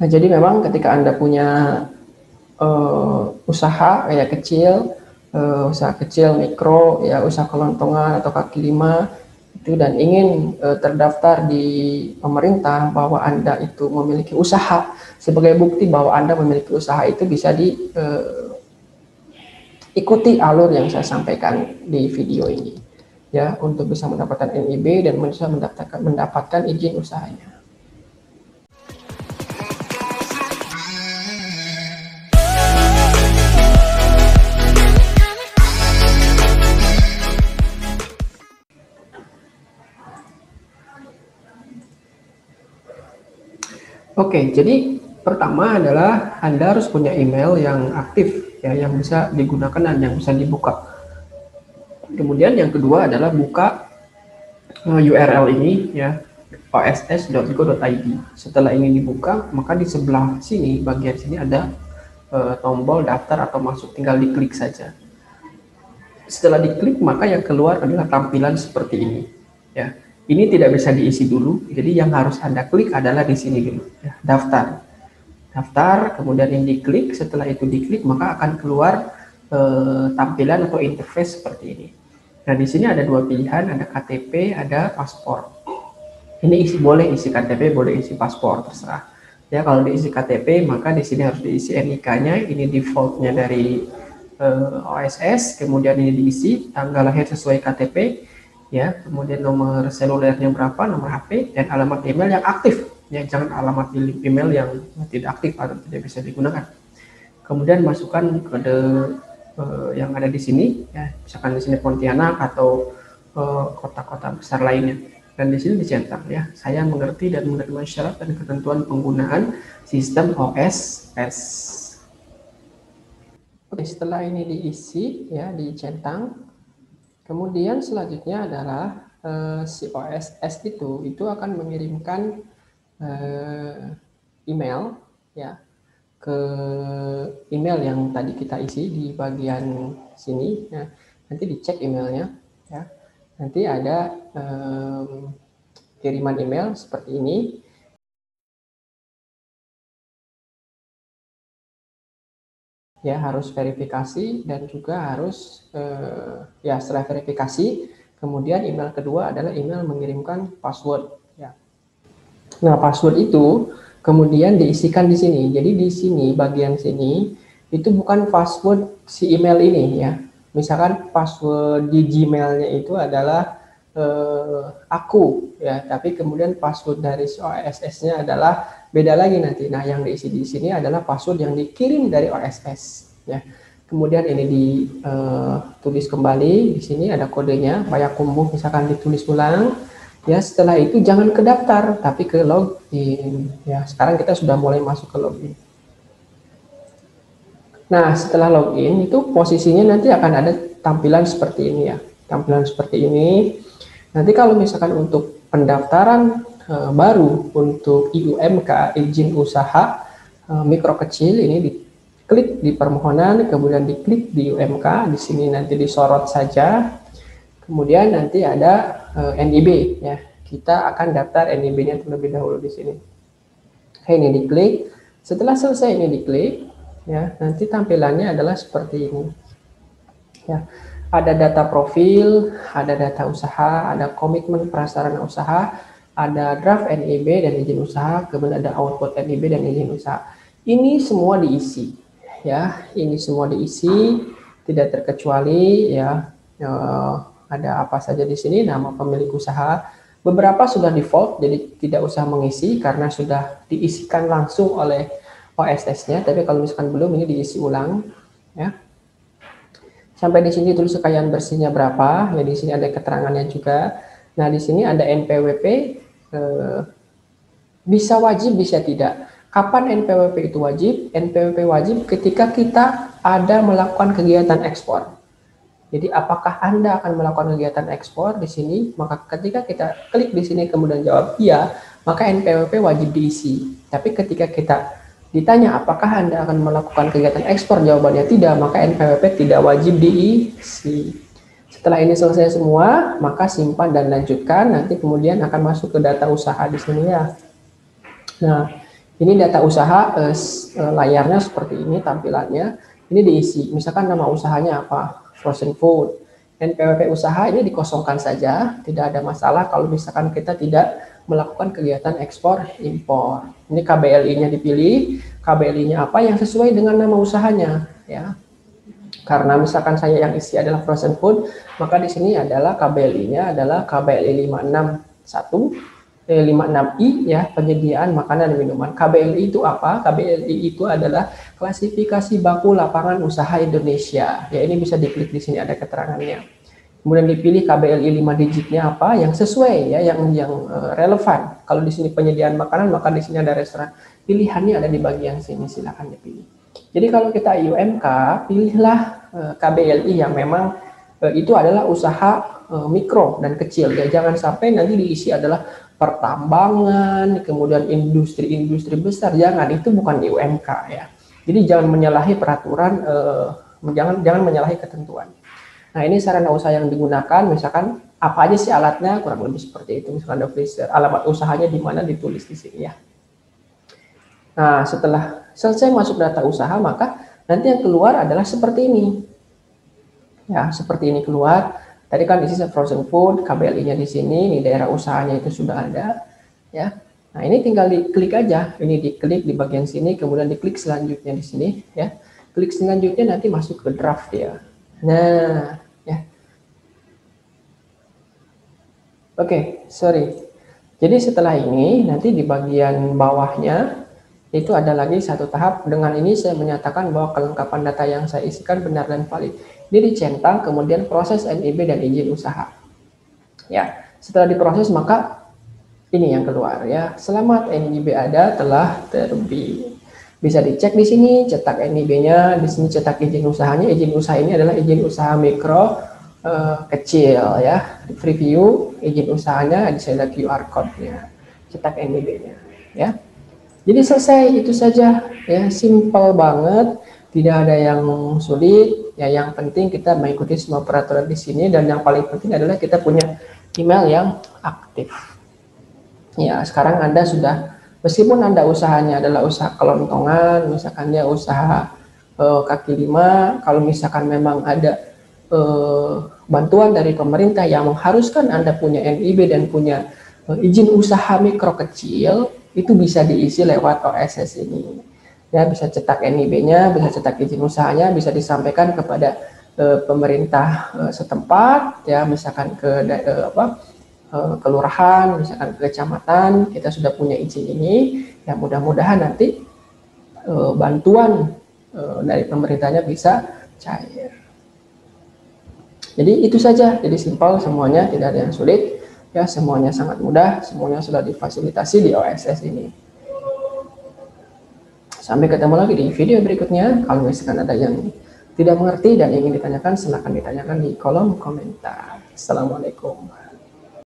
Nah, jadi memang ketika Anda punya usaha kayak kecil, usaha kecil, mikro, ya usaha kelontongan atau kaki lima, itu dan ingin terdaftar di pemerintah bahwa Anda itu memiliki usaha, sebagai bukti bahwa Anda memiliki usaha itu bisa diikuti alur yang saya sampaikan di video ini ya, untuk bisa mendapatkan NIB dan bisa mendapatkan izin usahanya. Oke, jadi pertama adalah Anda harus punya email yang aktif ya, yang bisa digunakan dan yang bisa dibuka. Kemudian yang kedua adalah buka URL ini ya, oss.go.id. Setelah ini dibuka, maka di sebelah sini, bagian sini ada tombol daftar atau masuk, tinggal diklik saja. Setelah diklik, maka yang keluar adalah tampilan seperti ini ya. Ini tidak bisa diisi dulu, jadi yang harus Anda klik adalah di sini dulu ya, daftar. Daftar, kemudian ini diklik. Setelah itu diklik, maka akan keluar tampilan atau interface seperti ini. Nah, di sini ada dua pilihan, ada KTP, ada paspor. Ini boleh isi KTP, boleh isi paspor, terserah. Ya, kalau diisi KTP, maka di sini harus diisi NIK-nya. Ini defaultnya dari OSS. Kemudian ini diisi tanggal lahir sesuai KTP, ya. Kemudian nomor selulernya berapa, nomor HP, dan alamat email yang aktif. Ya, jangan alamat email yang tidak aktif atau tidak bisa digunakan. Kemudian masukkan kode yang ada di sini, ya, misalkan di sini Pontianak atau kota-kota besar lainnya. Dan di sini dicetak ya, saya mengerti dan menerima syarat dan ketentuan penggunaan sistem OSS. Oke, setelah ini diisi ya, dicentang, kemudian selanjutnya adalah si OSS itu akan mengirimkan email ya ke email yang tadi kita isi di bagian sini ya. Nanti dicek emailnya ya. Nanti ada kiriman email seperti ini. Ya, harus verifikasi dan juga harus ya, setelah verifikasi, kemudian email kedua adalah email mengirimkan password ya. Nah, password itu kemudian diisikan di sini. Jadi di sini, bagian sini itu bukan password si email ini ya. Misalkan password di Gmail-nya itu adalah aku ya, tapi kemudian password dari OSS-nya adalah beda lagi nanti. Nah, yang diisi di sini adalah password yang dikirim dari OSS ya. Kemudian ini ditulis kembali, di sini ada kodenya, Payakumbuh misalkan ditulis ulang. Ya, setelah itu jangan ke daftar, tapi ke login. Ya, sekarang kita sudah mulai masuk ke login. Nah, setelah login itu posisinya nanti akan ada tampilan seperti ini ya. Tampilan seperti ini. Nanti kalau misalkan untuk pendaftaran baru untuk IUMK, izin usaha mikro kecil, ini diklik di permohonan, kemudian diklik di UMK, di sini nanti disorot saja. Kemudian nanti ada NIB ya. Kita akan daftar NIB-nya terlebih dahulu di sini. Oke, ini diklik. Setelah selesai ini diklik ya, nanti tampilannya adalah seperti ini. Ya. Ada data profil, ada data usaha, ada komitmen prasarana usaha, ada draft NIB dan izin usaha, kemudian ada output NIB dan izin usaha. Ini semua diisi ya, ini semua diisi, tidak terkecuali ya. Ada apa saja di sini, nama pemilik usaha. Beberapa sudah default, jadi tidak usah mengisi karena sudah diisikan langsung oleh OSS-nya. Tapi kalau misalkan belum, ini diisi ulang, ya. Sampai di sini tulis kekayaan bersihnya berapa, ya di sini ada keterangannya juga. Nah, di sini ada NPWP, bisa wajib, bisa tidak. Kapan NPWP itu wajib? NPWP wajib ketika kita ada melakukan kegiatan ekspor. Jadi apakah Anda akan melakukan kegiatan ekspor di sini? Maka ketika kita klik di sini kemudian jawab iya, maka NPWP wajib diisi. Tapi ketika kita ditanya apakah Anda akan melakukan kegiatan ekspor, jawabannya tidak, maka NPWP tidak wajib diisi. Setelah ini selesai semua, maka simpan dan lanjutkan. Nanti kemudian akan masuk ke data usaha di sini ya. Nah, Ini data usaha, layarnya seperti ini tampilannya. Ini diisi, misalkan nama usahanya apa, frozen food. NPWP usaha ini dikosongkan saja, tidak ada masalah kalau misalkan kita tidak melakukan kegiatan ekspor impor. Ini KBLI-nya dipilih, KBLI-nya apa yang sesuai dengan nama usahanya, ya. Karena misalkan saya yang isi adalah frozen food, maka di sini adalah KBLI-nya adalah KBLI 56I ya, penyediaan makanan dan minuman. KBLI itu apa? KBLI itu adalah klasifikasi baku lapangan usaha Indonesia. Ya, ini bisa diklik di sini ada keterangannya. Kemudian dipilih KBLI 5 digitnya apa yang sesuai ya, yang relevan. Kalau di sini penyediaan makanan, maka di sini ada restoran. Pilihannya ada di bagian sini, silakan dipilih. Jadi kalau kita IUMK, pilihlah KBLI yang memang itu adalah usaha mikro dan kecil ya. Jangan sampai nanti diisi adalah pertambangan, kemudian industri-industri besar. Jangan, itu bukan IUMK ya. Jadi jangan menyalahi peraturan, jangan menyalahi ketentuan. Nah, ini sarana usaha yang digunakan, misalkan apa aja sih alatnya, kurang lebih seperti itu. Misalkan ada freezer, alamat usahanya di mana ditulis di sini ya. Nah, setelah selesai masuk data usaha, maka nanti yang keluar adalah seperti ini. Ya, seperti ini keluar. Tadi kan isi frozen food, KBLI-nya di sini, ini daerah usahanya itu sudah ada, ya. Nah, ini tinggal diklik aja, ini diklik di bagian sini, kemudian diklik selanjutnya di sini, ya. Klik selanjutnya nanti masuk ke draft ya. Nah, ya. Oke, sorry. Jadi setelah ini nanti di bagian bawahnya itu ada lagi satu tahap. Dengan ini saya menyatakan bahwa kelengkapan data yang saya isikan benar dan valid. Ini dicentang, kemudian proses NIB dan izin usaha. Ya, setelah diproses maka ini yang keluar ya. Selamat, NIB ada, telah terbit. Bisa dicek di sini, cetak NIB-nya, di sini cetak izin usahanya. Izin usaha ini adalah izin usaha mikro kecil ya. Preview izin usahanya, di sini ada QR code-nya. Cetak NIB-nya ya. Jadi selesai, itu saja ya, simple banget, tidak ada yang sulit ya. Yang penting kita mengikuti semua peraturan di sini, dan yang paling penting adalah kita punya email yang aktif. Ya, sekarang Anda sudah, meskipun Anda usahanya adalah usaha kelontongan, misalkan dia usaha kaki lima, kalau misalkan memang ada bantuan dari pemerintah yang mengharuskan Anda punya NIB dan punya izin usaha mikro kecil, itu bisa diisi lewat OSS ini. Ya, bisa cetak NIB-nya, bisa cetak izin usahanya, bisa disampaikan kepada pemerintah setempat, ya, misalkan ke kelurahan, misalkan ke kecamatan, kita sudah punya izin ini, ya mudah-mudahan nanti bantuan dari pemerintahnya bisa cair. Jadi itu saja, jadi simpel semuanya, tidak ada yang sulit. Ya, semuanya sangat mudah, semuanya sudah difasilitasi di OSS ini. Sampai ketemu lagi di video berikutnya. Kalau misalkan ada yang tidak mengerti dan ingin ditanyakan, silahkan ditanyakan di kolom komentar. Assalamualaikum.